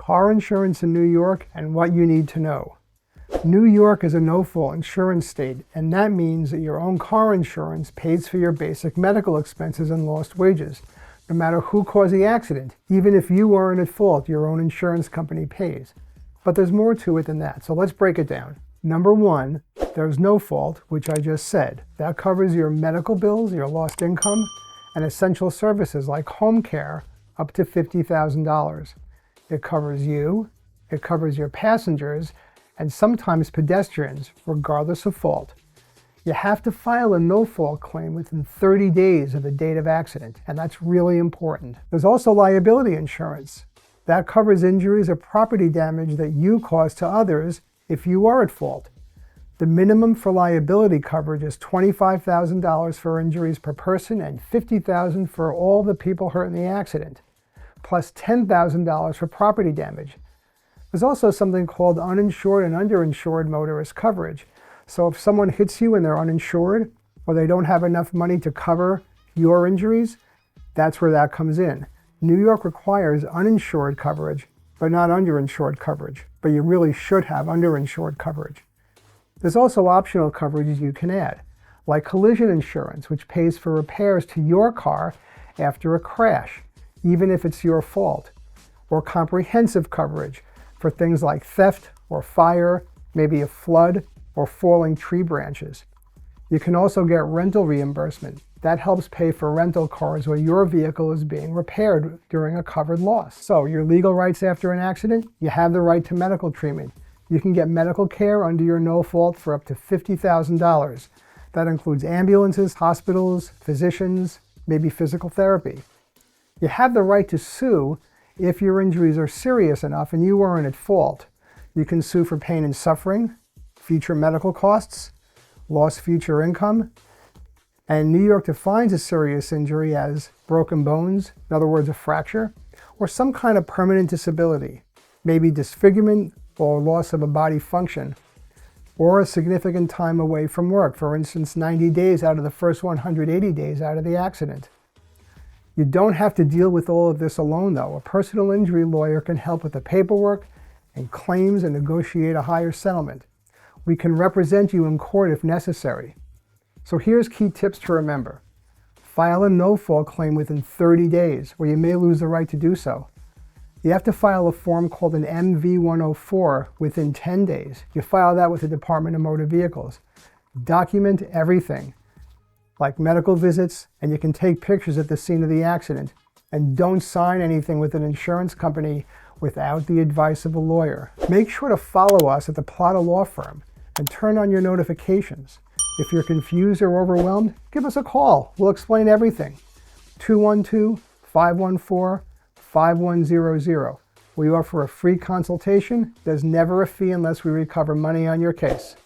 car insurance in New York and what you need to know. New York is a no-fault insurance state, and that means that your own car insurance pays for your basic medical expenses and lost wages. No matter who caused the accident, even if you weren't at fault, your own insurance company pays. But there's more to it than that, so let's break it down. Number one, there's no fault, which I just said. That covers your medical bills, your lost income, and essential services like home care up to $50,000. It covers you, it covers your passengers, and sometimes pedestrians, regardless of fault. You have to file a no-fault claim within 30 days of the date of accident, and that's really important. There's also liability insurance. That covers injuries or property damage that you cause to others if you are at fault. The minimum for liability coverage is $25,000 for injuries per person and $50,000 for all the people hurt in the accident, plus $10,000 for property damage. There's also something called uninsured and underinsured motorist coverage. So if someone hits you and they're uninsured, or they don't have enough money to cover your injuries, that's where that comes in. New York requires uninsured coverage, but not underinsured coverage. But you really should have underinsured coverage. There's also optional coverages you can add, like collision insurance, which pays for repairs to your car after a crash, even if it's your fault, or comprehensive coverage for things like theft or fire, maybe a flood, or falling tree branches. You can also get rental reimbursement. That helps pay for rental cars where your vehicle is being repaired during a covered loss. So your legal rights after an accident, you have the right to medical treatment. You can get medical care under your no fault for up to $50,000. That includes ambulances, hospitals, physicians, maybe physical therapy. You have the right to sue if your injuries are serious enough and you weren't at fault. You can sue for pain and suffering, future medical costs, lost future income. And New York defines a serious injury as broken bones, in other words, a fracture, or some kind of permanent disability, maybe disfigurement or loss of a body function, or a significant time away from work, for instance, 90 days out of the first 180 days out of the accident. You don't have to deal with all of this alone, though. A personal injury lawyer can help with the paperwork and claims and negotiate a higher settlement. We can represent you in court if necessary. So here's key tips to remember. File a no-fault claim within 30 days, or you may lose the right to do so. You have to file a form called an MV-104 within 10 days. You file that with the Department of Motor Vehicles. Document everything, like medical visits, and you can take pictures at the scene of the accident. And don't sign anything with an insurance company without the advice of a lawyer. Make sure to follow us at the Platta Law Firm and turn on your notifications. If you're confused or overwhelmed, give us a call. We'll explain everything. 212-514-5100. We offer a free consultation. There's never a fee unless we recover money on your case.